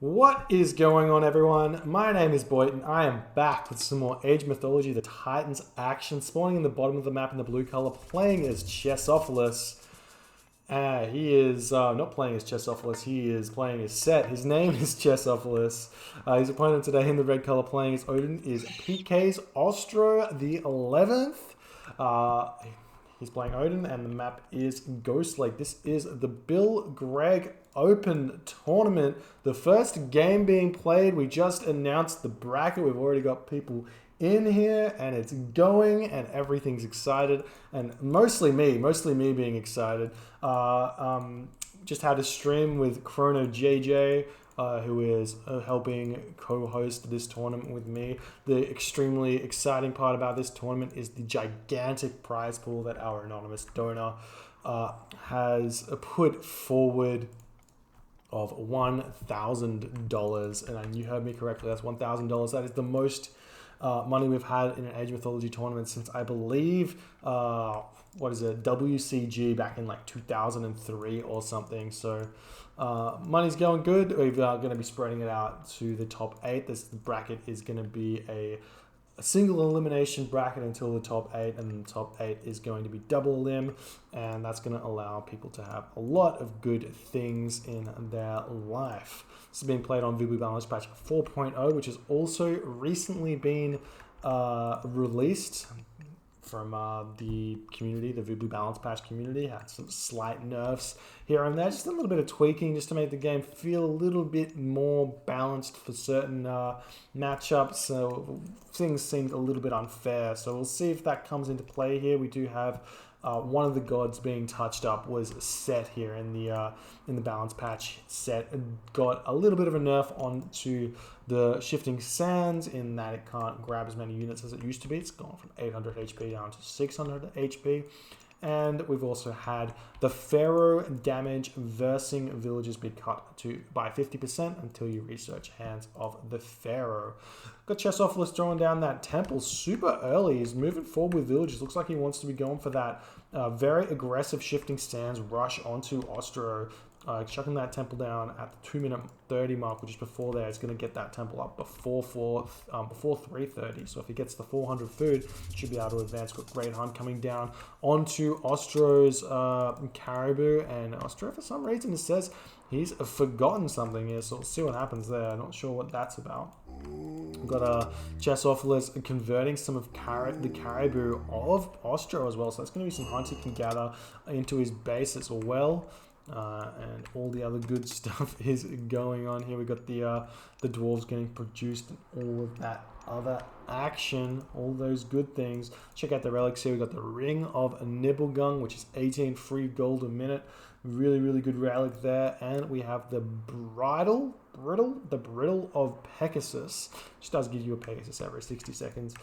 What is going on, everyone? My name is Boyton. I am back with some more Age Mythology, the Titans action, spawning in the bottom of the map in the blue color, playing as Chessophilus. He is not playing as Chessophilus, he is playing as Set. His name is Chessophilus. His opponent today in the red color playing as Odin is PK's Austro the 11th. He's playing Odin, and the map is Ghost Lake. This is the Bill Gregg Open tournament. The first game being played. We just announced the bracket. We've already got people in here, and it's going, and everything's excited, and mostly me being excited. Just had a stream with Chrono JJ, who is helping co-host this tournament with me. The extremely exciting part about this tournament is the gigantic prize pool that our anonymous donor has put forward of $1,000. And you heard me correctly, that's $1,000. That is the most money we've had in an Age Mythology tournament since, I believe, WCG back in like 2003 or something. So money's going good. We're going to be spreading it out to the top 8. This bracket is going to be a single elimination bracket until the top 8, and the top 8 is going to be double elim, and that's going to allow people to have a lot of good things in their life. This is being played on VB Balance Patch 4.0, which has also recently been released from the community. The VB Balance Patch community had some slight nerfs here and there, just a little bit of tweaking just to make the game feel a little bit more balanced for certain matchups. So things seemed a little bit unfair. So we'll see if that comes into play here. We do have one of the gods being touched up was Set here in the balance patch. Set got a little bit of a nerf onto the shifting sands in that it can't grab as many units as it used to be. It's gone from 800 HP down to 600 HP. And we've also had the Pharaoh damage versing villages be cut by 50% until you research Hands of the Pharaoh. Got Chessophilus throwing down that temple super early. He's moving forward with villages. Looks like he wants to be going for that very aggressive shifting stands rush onto Austro. Chucking that temple down at the 2-minute 30 mark, which is before there. It's going to get that temple up before 3:30. So if he gets the 400 food, should be able to advance. Got Great Hunt coming down onto Ostro's Caribou, and Austro for some reason it says he's forgotten something here. So we'll see what happens there. Not sure what that's about. We've got Chessophilus converting some of the Caribou of Austro as well. So that's going to be some hunts he can gather into his base as well. And all the other good stuff is going on here. We got the dwarves getting produced and all of that other action, all those good things. Check out the relics here. We got the Ring of Nibelgung, which is 18 free gold a minute. Really good relic there. And we have the bridle of Pegasus, which does give you a Pegasus every 60 seconds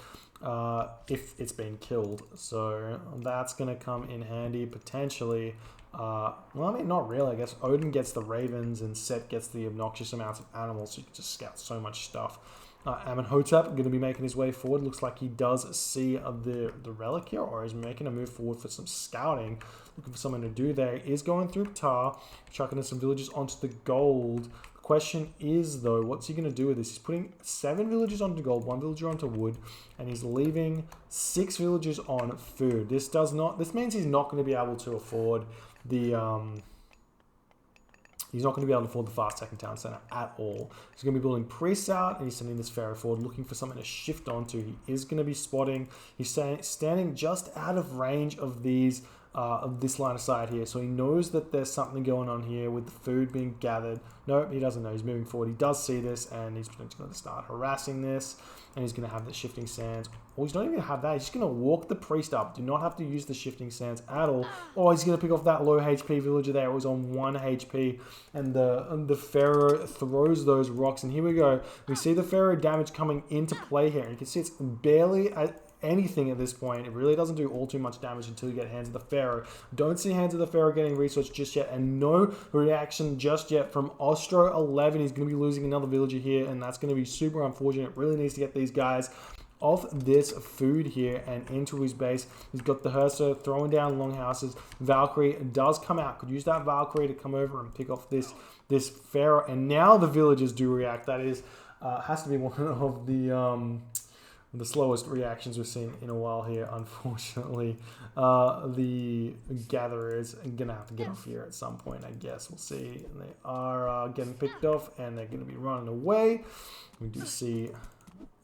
if it's been killed. So that's going to come in handy potentially. Well, I mean, not really. I guess Odin gets the ravens and Set gets the obnoxious amounts of animals, so you can just scout so much stuff. Amenhotep going to be making his way forward. Looks like he does see the relic here, or is making a move forward for some scouting. Looking for something to do there. He is going through Ptah, chucking in some villages onto the gold. The question is, though, what's he going to do with this? He's putting 7 villages onto gold, 1 villager onto wood, and he's leaving 6 villagers on food. This means he's not going to be able to afford the fast second town center at all. He's going to be building priests out, and he's sending this Pharaoh forward, looking for something to shift onto. He is going to be spotting. He's standing just out of range of these of this line of sight here, so he knows that there's something going on here with the food being gathered. No, he doesn't know. He's moving forward. He does see this, and he's potentially going to start harassing this, and he's going to have the shifting sands. Or he's not even going to have that. He's just going to walk the priest up. Do not have to use the shifting sands at all. Or he's going to pick off that low HP villager there. It was on 1 HP, and the Pharaoh throws those rocks. And here we go. We see the Pharaoh damage coming into play here. And you can see it's barely anything at this point. It really doesn't do all too much damage until you get Hands of the Pharaoh. Don't see Hands of the Pharaoh getting researched just yet, and no reaction just yet from Austro 11. He's going to be losing another villager here, and that's going to be super unfortunate. Really needs to get these guys of this food here and into his base. He's got the Hursa throwing down longhouses. Valkyrie does come out. Could use that Valkyrie to come over and pick off this Pharaoh. And now the villagers do react. That is, has to be one of the slowest reactions we've seen in a while here, unfortunately. The Gatherer is going to have to get off here at some point, I guess. We'll see. And they are getting picked off, and they're going to be running away. We do see...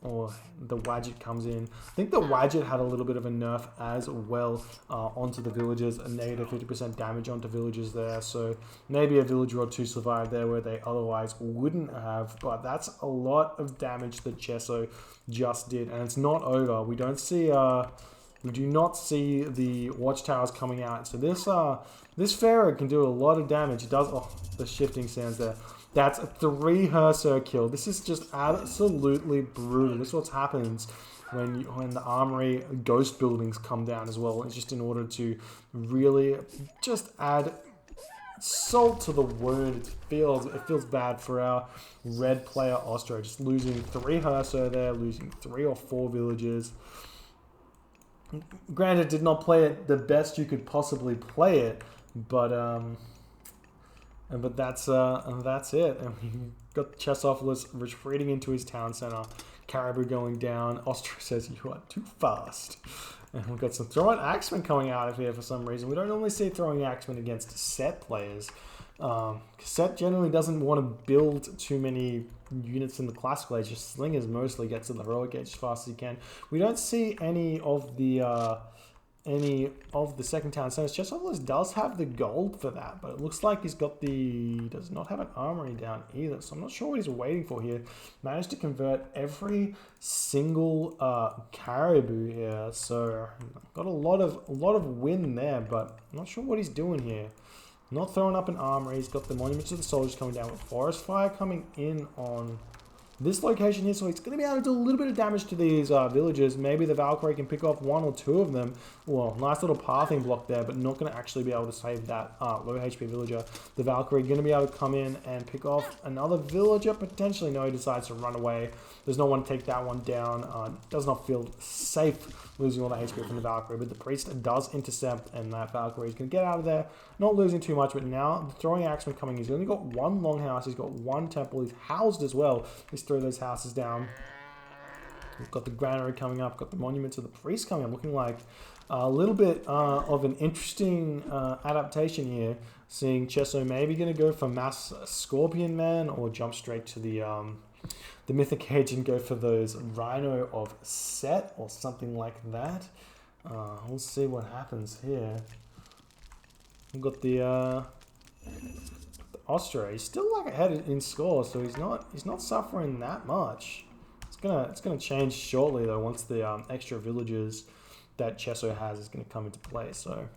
or the Wadget comes in. I think the Wadget had a little bit of a nerf as well onto the villagers, a negative 50% damage onto villagers there. So maybe a villager or two survived there where they otherwise wouldn't have. But that's a lot of damage that Chesso just did, and it's not over. We don't see. We do not see the watchtowers coming out. So this Pharaoh can do a lot of damage. It does. Oh, the shifting sands there. That's 3 Hursa kill. This is just absolutely brutal. This is what happens when the armory ghost buildings come down as well. It's just in order to really just add salt to the wound. It feels bad for our red player Austro. Just losing 3 Hursa there, losing 3 or 4 villagers. Granted, did not play it the best you could possibly play it, but that's it. And we got Chessophilus retreating into his town center. Caribou going down. Austro says, "You are too fast." And we've got some throwing axemen coming out of here for some reason. We don't normally see throwing axemen against set players. Set generally doesn't want to build too many units in the classical age. Just slingers mostly get to the heroic age as fast as you can. We don't see any of the second town centers. Chessophilus does have the gold for that, but it looks like he does not have an armory down either. So I'm not sure what he's waiting for here. Managed to convert every single caribou here, so got a lot of win there, but I'm not sure what he's doing here. Not throwing up an armory. He's got the monuments of the soldiers coming down with forest fire coming in on this location here, so he's going to be able to do a little bit of damage to these villagers. Maybe the Valkyrie can pick off 1 or 2 of them. Well, nice little pathing block there, but not going to actually be able to save that low HP villager. The Valkyrie going to be able to come in and pick off another villager. Potentially, no, he decides to run away. There's no one to take that one down. Does not feel safe losing all the HP from the Valkyrie, but the priest does intercept, and that Valkyrie is going to get out of there. Not losing too much, but now the throwing axeman coming. He's only got 1 longhouse. He's got 1 temple. He's housed as well. Let's throw those houses down. We've got the granary coming up. Got the monuments of the priest coming up. Looking like a little bit of an interesting adaptation here. Seeing Chesso maybe going to go for mass Scorpion Man or jump straight to the Mythic Age and go for those Rhino of Set or something like that. We'll see what happens here. We've got the Austro. He's still like ahead in score, so he's not suffering that much. It's gonna change shortly though once the extra villagers that Chesso has is gonna come into play. So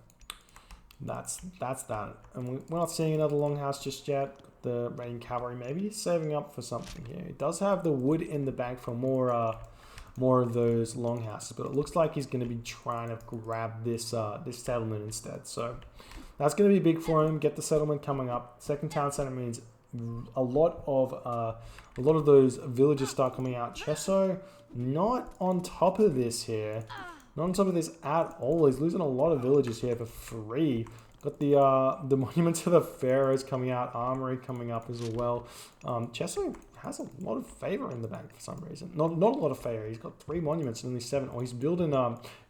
that's that. And we're not seeing another longhouse just yet. The raiding cavalry maybe saving up for something here. It does have the wood in the bank for more of those longhouses, but it looks like he's going to be trying to grab this this settlement instead. So that's going to be big for him. Get the settlement coming up. Second town center means a lot of those villages start coming out. Chesso not on top of this here. Not on top of this at all. He's losing a lot of villages here for free. Got the monument to the pharaohs coming out, armory coming up as well. Chesso has a lot of favor in the bank for some reason. Not a lot of favor. He's got 3 monuments and only 7. Or he's building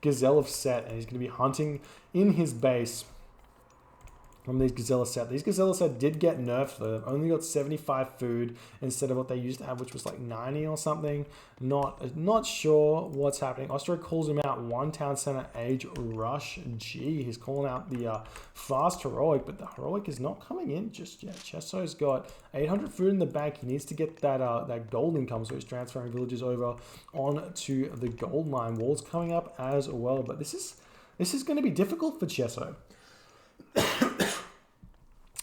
Gazelle of Set, and he's going to be hunting in his base from these Gazelle set. These Gazelle set did get nerfed though. They've only got 75 food instead of what they used to have, which was like 90 or something. Not sure what's happening. Austro calls him out. 1 town center age rush. Gee, he's calling out the fast heroic, but the heroic is not coming in just yet. Chesso's got 800 food in the bank. He needs to get that gold income, so he's transferring villages over onto the gold mine. Walls coming up as well, but this is going to be difficult for Chesso.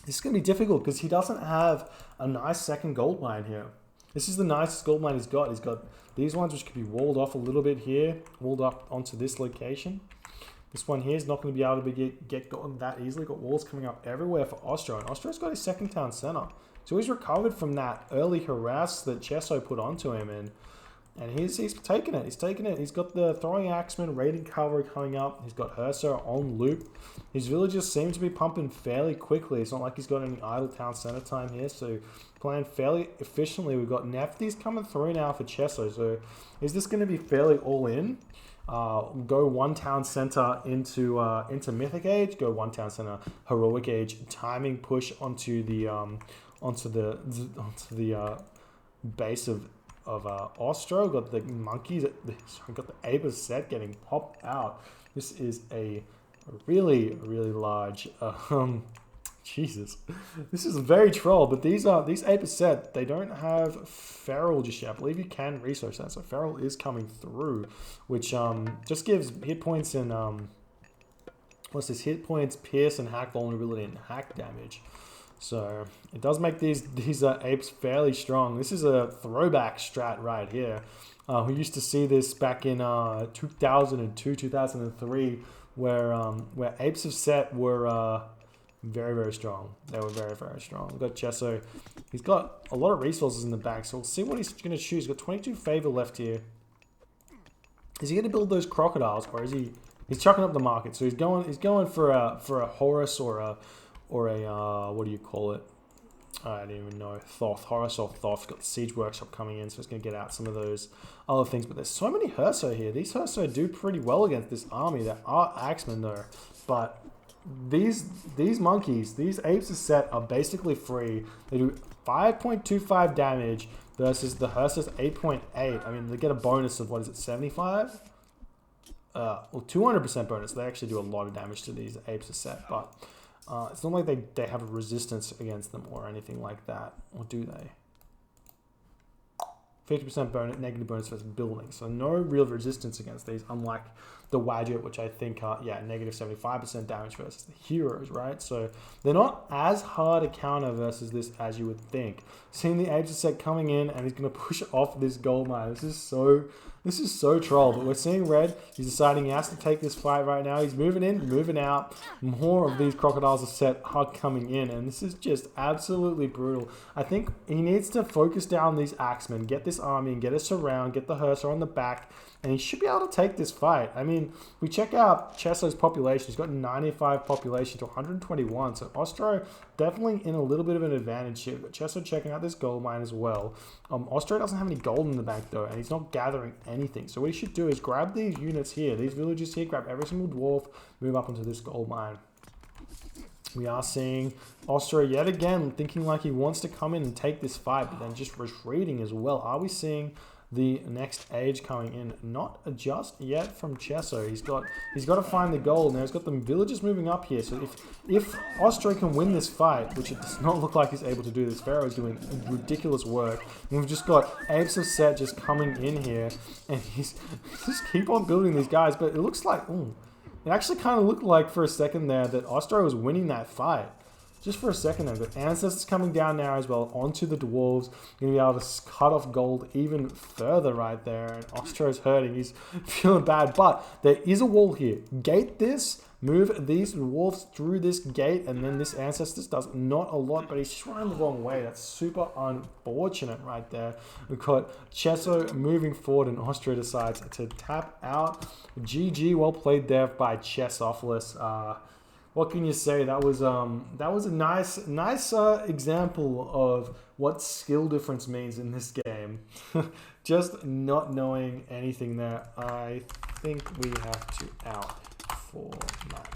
This is going to be difficult because he doesn't have a nice second gold mine here. This is the nicest gold mine he's got. He's got these ones which could be walled off a little bit here, walled up onto this location. This one here is not going to be able to get gotten that easily. Got walls coming up everywhere for Austro, and Austro's got his second town center. So he's recovered from that early harass that Chesso put onto him, and And he's taking it. He's taking it. He's got the throwing axeman, raiding cavalry coming up. He's got Herso on loop. His villagers seem to be pumping fairly quickly. It's not like he's got any idle town center time here. So playing fairly efficiently. We've got Nephthys coming through now for Chesso. So is this going to be fairly all in? Go one town center into Mythic Age. Go one town center Heroic Age. Timing push onto the base of Austro. Got the monkeys. Got the ape set getting popped out. This is a really large. Jesus, this is very troll. But these ape set. They don't have feral just yet. I believe you can research that. So feral is coming through, which just gives hit points and what's this? Hit points, pierce, and hack vulnerability and hack damage. So it does make these apes fairly strong. This is a throwback strat right here. We used to see this back in 2002, 2003, where apes of set were very strong. They were very strong. We've got Chesso. He's got a lot of resources in the back, so we'll see what he's going to choose. He's got 22 favor left here. Is he going to build those crocodiles, or is he? He's chucking up the market. So he's going for a Horus or a what do you call it? I don't even know. Thoth, Horus or Thoth. Got the Siege Workshop coming in, so it's going to get out some of those other things. But there's so many Herso here. These Herso do pretty well against this army. There are Axemen though, but these monkeys, these apes of set are basically free. They do 5.25 damage versus the Herso's 8.8. I mean, they get a bonus of, what is it, 75? Well, 200% bonus. They actually do a lot of damage to these apes of set, but it's not like they have a resistance against them or anything like that. Or do they? 50% bonus, negative bonus versus building. So no real resistance against these, unlike the Wadget, which I think are, negative 75% damage versus the heroes, right? So they're not as hard to counter versus this as you would think. Seeing the Apes set coming in, and he's going to push off this gold mine. This is so troll, but we're seeing red. He's deciding he has to take this fight right now. He's moving in, moving out. More of these crocodiles are set are coming in, and this is just absolutely brutal. I think he needs to focus down these axemen, get this army, and get us around, get the Hersa on the back, and he should be able to take this fight. I mean, we check out Chesso's population. He's got 95 population to 121, so Austro definitely in a little bit of an advantage here. But Chesso checking out this gold mine as well. Austro doesn't have any gold in the bank though, and he's not gathering anything. So what he should do is grab these units here, these villages here, grab every single dwarf, move up into this gold mine. We are seeing Austro yet again thinking like he wants to come in and take this fight, but then just retreating as well. Are we seeing the next age coming in? Not just yet from Chesso. He's got to find the gold. Now he's got the villagers moving up here. So if Austro can win this fight, which it does not look like he's able to do, this Pharaoh is doing ridiculous work. And we've just got Apes of Set just coming in here, and he's just keep on building these guys. But it looks like, it actually kind of looked like for a second there that Austro was winning that fight. Just for a second there. But Ancestors coming down now as well onto the dwarves. Going to be able to cut off gold even further right there. And Ostro's hurting. He's feeling bad. But there is a wall here. Gate this. Move these dwarves through this gate. And then this Ancestors does not a lot. But he's just running the wrong way. That's super unfortunate right there. We've got Chesso moving forward. And Ostro decides to tap out. GG. Well played there by Chessophilus. What can you say? That was a nice example of what skill difference means in this game. Just not knowing anything there. I think we have to out for that.